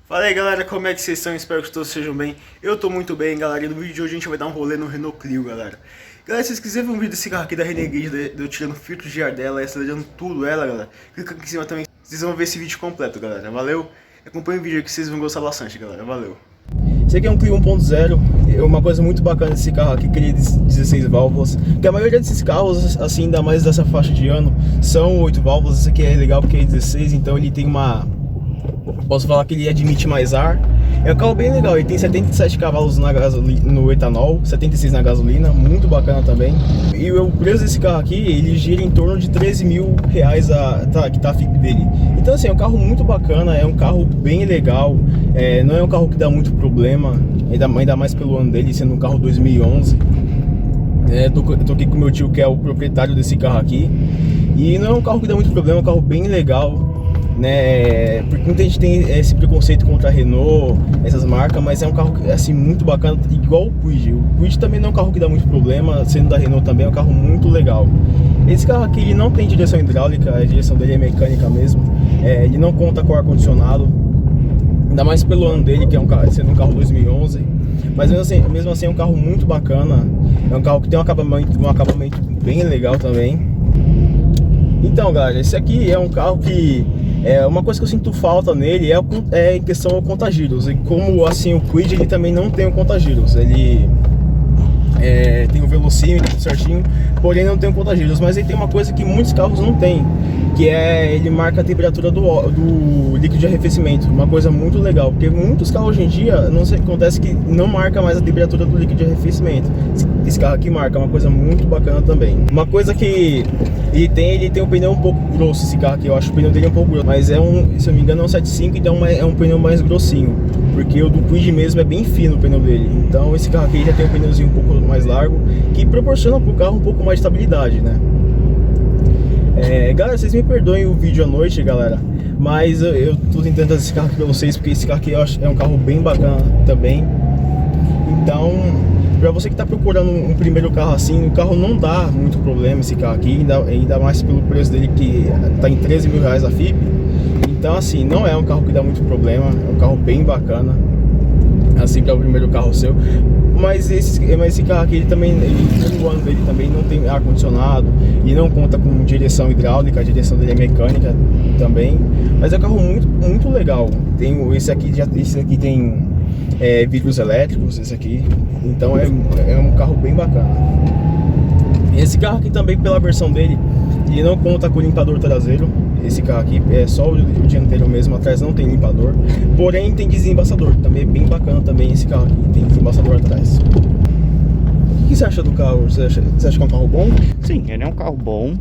Fala aí galera, como é que vocês estão? Espero que todos sejam bem. Eu tô muito bem, galera, e no vídeo de hoje a gente vai dar um rolê no Renault Clio, galera. Galera, se vocês quiserem ver um vídeo desse carro aqui da Renegade, de eu tirando filtro de ar dela, acelerando tudo ela, galera, clica aqui em cima também, vocês vão ver esse vídeo completo, galera, valeu? Acompanhe o vídeo aqui que vocês vão gostar bastante, galera, valeu. Esse aqui é um Clio 1.0, uma coisa muito bacana desse carro aqui, que ele é 16 válvulas, que a maioria desses carros, assim, ainda mais dessa faixa de ano, são 8 válvulas. Esse aqui é legal porque é 16, então ele tem uma... posso falar que ele admite mais ar. É um carro bem legal, ele tem 77 cavalos no etanol, 76 na gasolina, muito bacana também. E o preço desse carro aqui, ele gira em torno de 13 mil reais que tá a FIP dele. Então assim, é um carro muito bacana, é um carro bem legal, não é um carro que dá muito problema, ainda mais pelo ano dele, sendo um carro 2011. Eu tô aqui com meu tio, que é o proprietário desse carro aqui, e não é um carro que dá muito problema, é um carro bem legal, né? Porque muita gente tem esse preconceito contra a Renault, essas marcas, mas é um carro assim muito bacana, igual o Kwid. O Kwid também não é um carro que dá muito problema, sendo da Renault também é um carro muito legal. Esse carro aqui ele não tem direção hidráulica, a direção dele é mecânica mesmo. Ele não conta com ar condicionado, ainda mais pelo ano dele, que é sendo um carro 2011. Mas mesmo assim é um carro muito bacana, é um carro que tem um acabamento bem legal também. Então galera, esse aqui é um carro que uma coisa que eu sinto falta nele é em questão ao conta-giros. E como assim o Kwid, ele também não tem o conta-giros, ele tem o velocímetro tudo certinho, porém não tem o conta-giros. Mas ele tem uma coisa que muitos carros não tem, que ele marca a temperatura do líquido de arrefecimento. Uma coisa muito legal, porque muitos carros hoje em dia, não sei, acontece que não marca mais a temperatura do líquido de arrefecimento. Esse carro aqui marca, uma coisa muito bacana também. Uma coisa que ele tem um pneu um pouco grosso, esse carro aqui, eu acho o pneu dele um pouco grosso, mas se eu não me engano é um 75, então é um pneu mais grossinho, porque o do Kwid mesmo é bem fino o pneu dele. Então esse carro aqui já tem um pneuzinho um pouco mais largo, que proporciona pro carro um pouco mais de estabilidade, né? Galera, vocês me perdoem o vídeo à noite, galera, mas eu tô tentando trazer esse carro aqui pra vocês, porque esse carro aqui eu acho, é um carro bem bacana também. Então, pra você que tá procurando um primeiro carro assim, o carro não dá muito problema, esse carro aqui, ainda mais pelo preço dele, que tá em 13 mil reais a FIP. Então assim, não é um carro que dá muito problema, é um carro bem bacana, assim, para o primeiro carro seu. Mas esse carro aqui, o ano dele também não tem ar condicionado e não conta com direção hidráulica, a direção dele é mecânica também. Mas é um carro muito, muito legal. Esse aqui tem vidros elétricos, esse aqui. Então é um carro bem bacana. Esse carro aqui também, pela versão dele, ele não conta com limpador traseiro. Esse carro aqui é só o dianteiro mesmo, atrás não tem limpador. Porém tem desembaçador, também é bem bacana também esse carro aqui, tem desembaçador atrás. O que você acha do carro? Você acha que é um carro bom? Sim, ele é um carro bom.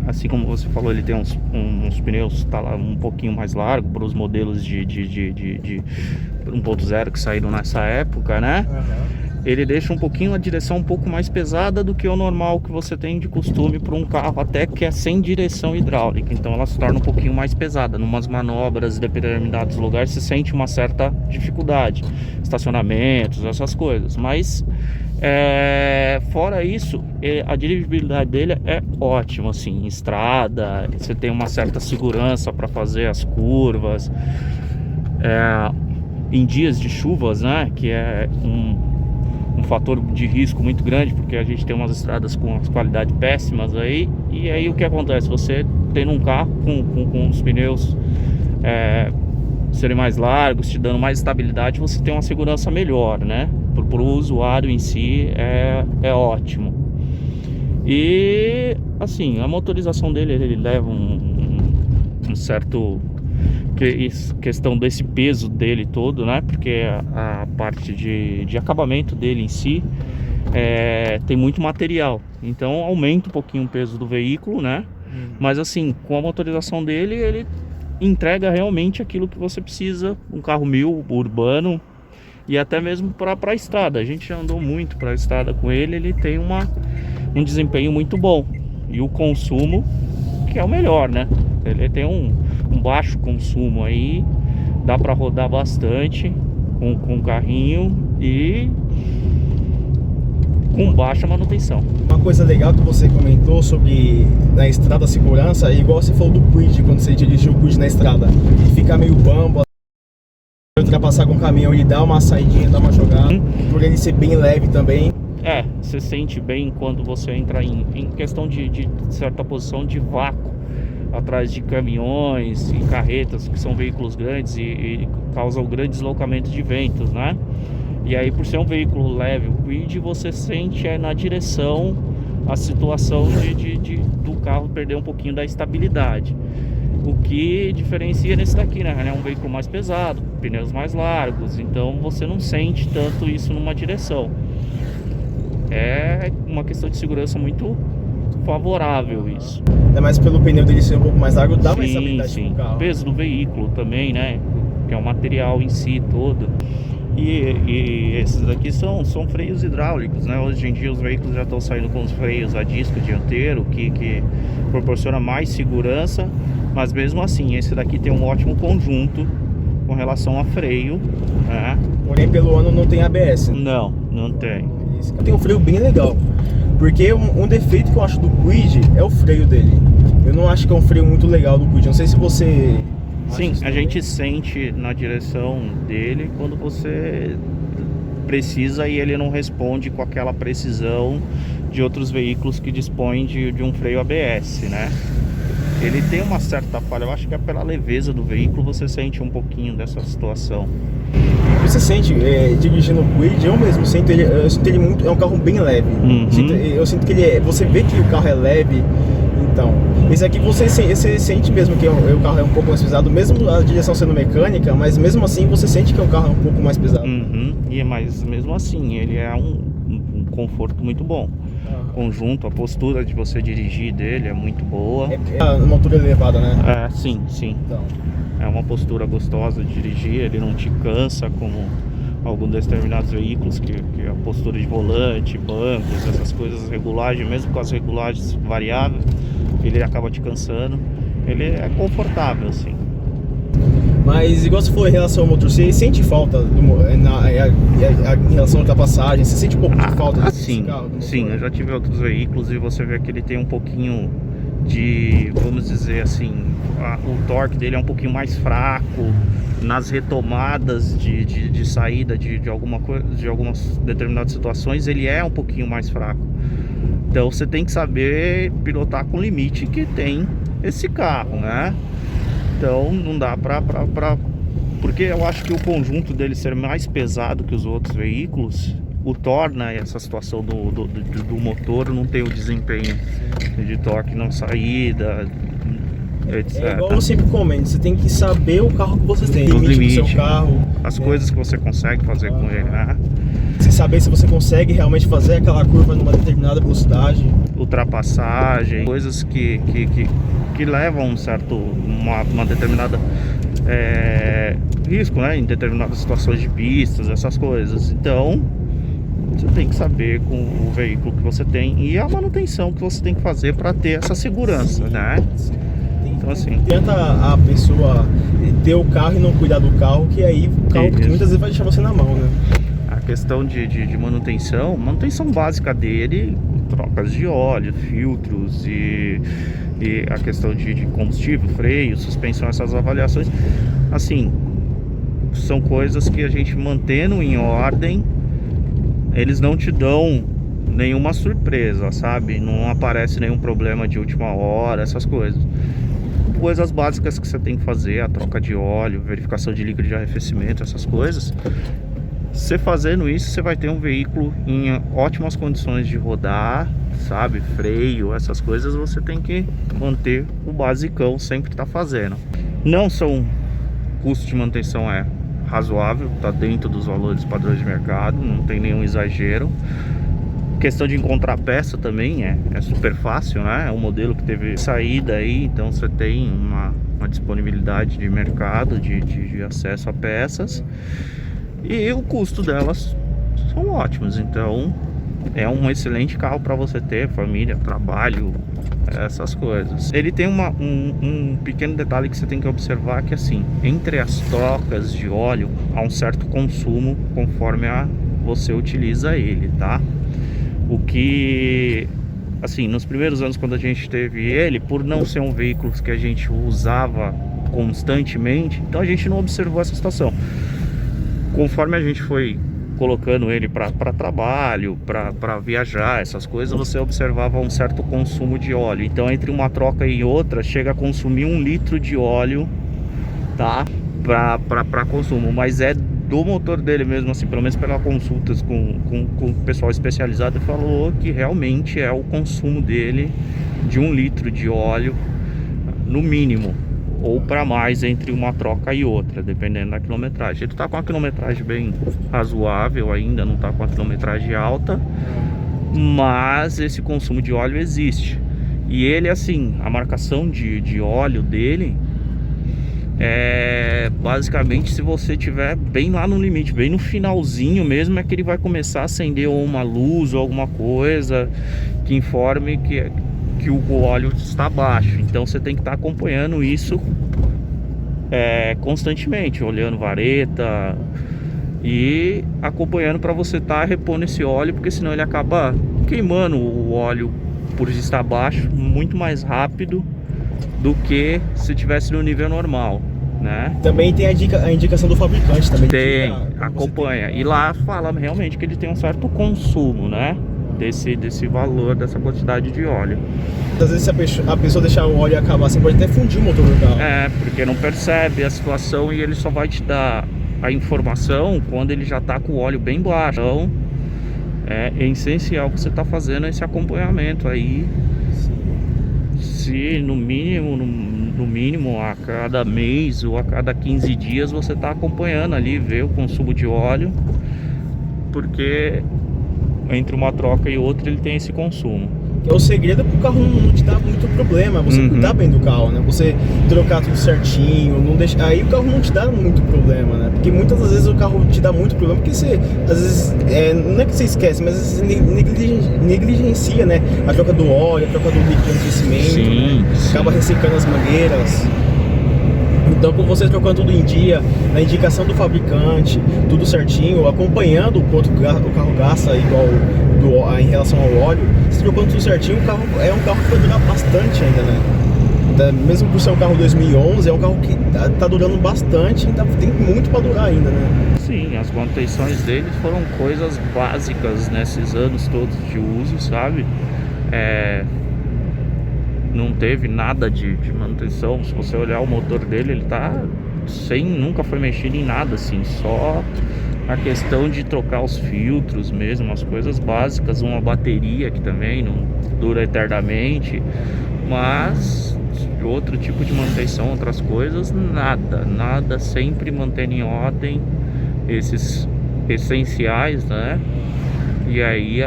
Assim como você falou, ele tem uns pneus lá um pouquinho mais largo para os modelos de 1.0 que saíram nessa época, né? Uhum. Ele deixa um pouquinho a direção um pouco mais pesada do que o normal que você tem de costume para um carro até que é sem direção hidráulica. Então ela se torna um pouquinho mais pesada. Numas manobras, em determinados lugares, se sente uma certa dificuldade. Estacionamentos, essas coisas. Mas fora isso, a dirigibilidade dele é ótima, assim, em estrada. Você tem uma certa segurança para fazer as curvas. Em dias de chuvas, né? Que é um fator de risco muito grande, porque a gente tem umas estradas com as qualidades péssimas aí. E aí o que acontece? Você tendo um carro com os pneus serem mais largos, te dando mais estabilidade, você tem uma segurança melhor, né? Para o usuário em si é ótimo. E assim, a motorização dele, ele leva um certo questão desse peso dele todo, né? Porque a parte de acabamento dele em si tem muito material, então aumenta um pouquinho o peso do veículo, né? Mas assim, com a motorização dele, ele entrega realmente aquilo que você precisa, um carro urbano e até mesmo para a estrada. A gente já andou muito para a estrada com ele, ele tem um desempenho muito bom e o consumo que é o melhor, né? Ele tem um baixo consumo aí, dá para rodar bastante com o carrinho e com baixa manutenção. Uma coisa legal que você comentou sobre na estrada a segurança, é igual você falou do Kwid, quando você dirigiu o Kwid na estrada, ele fica meio bambo. ultrapassar com o caminhão, ele dá uma saidinha, dá uma jogada, por ele ser bem leve também. Você sente bem quando você entra em questão de certa posição de vácuo atrás de caminhões e carretas, que são veículos grandes e causam grandes deslocamentos de ventos, né? E aí, por ser um veículo leve, o Kwid, você sente na direção a situação do carro perder um pouquinho da estabilidade. O que diferencia nesse daqui, né? É um veículo mais pesado, pneus mais largos, então você não sente tanto isso numa direção. É uma questão de segurança muito favorável isso. Ainda mais pelo pneu dele ser um pouco mais largo, dá mais estabilidade pro carro. O peso do veículo também, né? Que é o material em si todo. E esses daqui são freios hidráulicos, né? Hoje em dia os veículos já estão saindo com os freios a disco dianteiro, que proporciona mais segurança. Mas mesmo assim, esse daqui tem um ótimo conjunto com relação a freio, né? Porém, pelo ano não tem ABS. Não tem. Tem um freio bem legal, porque um defeito que eu acho do Kwid é o freio dele. Eu não acho que é um freio muito legal do Kwid. Não sei se você... Sim, a gente sente na direção dele quando você precisa e ele não responde com aquela precisão de outros veículos que dispõem de um freio ABS, né? Ele tem uma certa falha, eu acho que é pela leveza do veículo, você sente um pouquinho dessa situação. Você sente, dirigindo o Kwid, eu mesmo sinto ele, muito, é um carro bem leve. Eu sinto que você vê que o carro é leve. Então, esse aqui você sente mesmo que o carro é um pouco mais pesado, mesmo a direção sendo mecânica, mas mesmo assim você sente que o carro é um pouco mais pesado. Mas mesmo assim, ele é um conforto muito bom. Conjunto, a postura de você dirigir dele é muito boa. É uma altura elevada, né? Sim. Então. É uma postura gostosa de dirigir, ele não te cansa como alguns determinados veículos, que a postura de volante, bancos, essas coisas, regulagem, mesmo com as regulagens variáveis, ele acaba te cansando. Ele é confortável, assim. Mas igual você falou em relação ao motor, você sente falta em relação à ultrapassagem? Você sente um pouco de falta desse carro? Sim, eu já tive outros veículos e você vê que ele tem um pouquinho de, vamos dizer assim, o torque dele é um pouquinho mais fraco nas retomadas de saída de algumas determinadas situações, ele é um pouquinho mais fraco. Então você tem que saber pilotar com o limite que tem esse carro, né? Então não dá porque eu acho que o conjunto dele ser mais pesado que os outros veículos o torna essa situação do motor não ter o desempenho de torque na saída, etc. É igual eu sempre comento, você tem que saber o carro que você tem, os limites do seu carro, as coisas que você consegue fazer com ele, né? Você saber se você consegue realmente fazer aquela curva numa determinada velocidade, ultrapassagem, coisas que levam uma determinada risco, né? Em determinadas situações de pistas, essas coisas. Então você tem que saber com o veículo que você tem e a manutenção que você tem que fazer para ter essa segurança, né? Então assim, tenta a pessoa ter o carro e não cuidar do carro, que aí o carro muitas vezes vai deixar você na mão, né? A questão de manutenção básica dele, trocas de óleo, filtros e a questão de combustível, freio, suspensão, essas avaliações, assim, são coisas que a gente mantendo em ordem, eles não te dão nenhuma surpresa, sabe? Não aparece nenhum problema de última hora, essas coisas. Coisas básicas que você tem que fazer, a troca de óleo, verificação de líquido de arrefecimento, essas coisas. Você fazendo isso, você vai ter um veículo em ótimas condições de rodar, sabe? Freio, essas coisas, você tem que manter o basicão sempre que tá fazendo. Não são custo de manutenção razoável, tá dentro dos valores padrões de mercado, não tem nenhum exagero. Questão de encontrar peça também é super fácil, né? É um modelo que teve saída aí, então você tem uma disponibilidade de mercado, de acesso a peças. E o custo delas são ótimos, então é um excelente carro para você ter, família, trabalho, essas coisas. Ele tem um pequeno detalhe que você tem que observar, que assim, entre as trocas de óleo há um certo consumo conforme você utiliza ele, tá? O que, assim, nos primeiros anos quando a gente teve ele, por não ser um veículo que a gente usava constantemente, então a gente não observou essa situação. conforme a gente foi colocando ele para trabalho, para viajar, essas coisas, você observava um certo consumo de óleo. Então, entre uma troca e outra, chega a consumir 1 litro de óleo, tá? Para consumo, mas é do motor dele mesmo, assim, pelo menos pelas consultas com o pessoal especializado, falou que realmente é o consumo dele de 1 litro de óleo, no mínimo, ou para mais entre uma troca e outra, dependendo da quilometragem. Ele tá com a quilometragem bem razoável ainda, não tá com a quilometragem alta, mas esse consumo de óleo existe. E ele, assim, a marcação de óleo dele é basicamente, se você tiver bem lá no limite, bem no finalzinho mesmo, é que ele vai começar a acender uma luz ou alguma coisa que informe que o óleo está baixo. Então você tem que estar acompanhando isso constantemente, olhando vareta e acompanhando para você estar repondo esse óleo, porque senão ele acaba queimando o óleo por estar baixo muito mais rápido do que se tivesse no nível normal, né? Também tem a indicação do fabricante também. Tem, acompanha. E lá fala realmente que ele tem um certo consumo, né? Desse valor, dessa quantidade de óleo. Às vezes se a pessoa deixar o óleo acabar assim, pode até fundir o motor do carro. Porque não percebe a situação e ele só vai te dar a informação quando ele já tá com o óleo bem baixo. Então é essencial que você tá fazendo esse acompanhamento aí. Se no mínimo a cada mês ou a cada 15 dias você tá acompanhando ali, ver o consumo de óleo, porque entre uma troca e outra ele tem esse consumo. O segredo é pro carro não te dar muito problema, você cuidar bem do carro, né? Você trocar tudo certinho, não deixar, aí o carro não te dá muito problema, né? Porque muitas das vezes o carro te dá muito problema porque você, às vezes, não é que você esquece, mas às vezes negligencia, né? A troca do óleo, a troca do líquido de aquecimento, né? Acaba ressecando as mangueiras. Então, com você trocando tudo em dia, na indicação do fabricante, tudo certinho, acompanhando o quanto o carro gasta igual em relação ao óleo, se trocando tudo certinho, o carro é um carro que vai durar bastante ainda, né? Mesmo por ser um carro 2011, é um carro que tá durando bastante, então tem muito para durar ainda, né? Sim, as manutenções dele foram coisas básicas nesses anos todos de uso, sabe? Não teve nada de manutenção. Se você olhar o motor dele, ele tá nunca foi mexido em nada, assim, só a questão de trocar os filtros mesmo, as coisas básicas, uma bateria que também não dura eternamente, mas outro tipo de manutenção, outras coisas, nada, sempre mantendo em ordem esses essenciais, né? E aí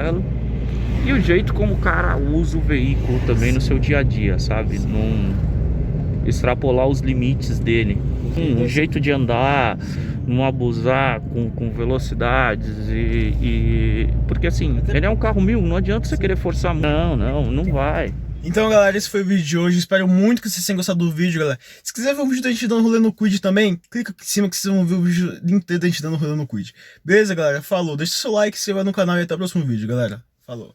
e o jeito como o cara usa o veículo também no seu dia a dia, sabe? Não extrapolar os limites dele. Um jeito de andar, não abusar com velocidades porque assim, ele é um carro 1000, não adianta você querer forçar. Não vai. Então, galera, esse foi o vídeo de hoje. Espero muito que vocês tenham gostado do vídeo, galera. Se quiser ver um vídeo da gente dando rolê no Quid também, clica aqui em cima que vocês vão ver o vídeo inteiro da gente dando rolê no Quid. Beleza, galera? Falou. Deixa o seu like, se inscreva no canal e até o próximo vídeo, galera. Falou.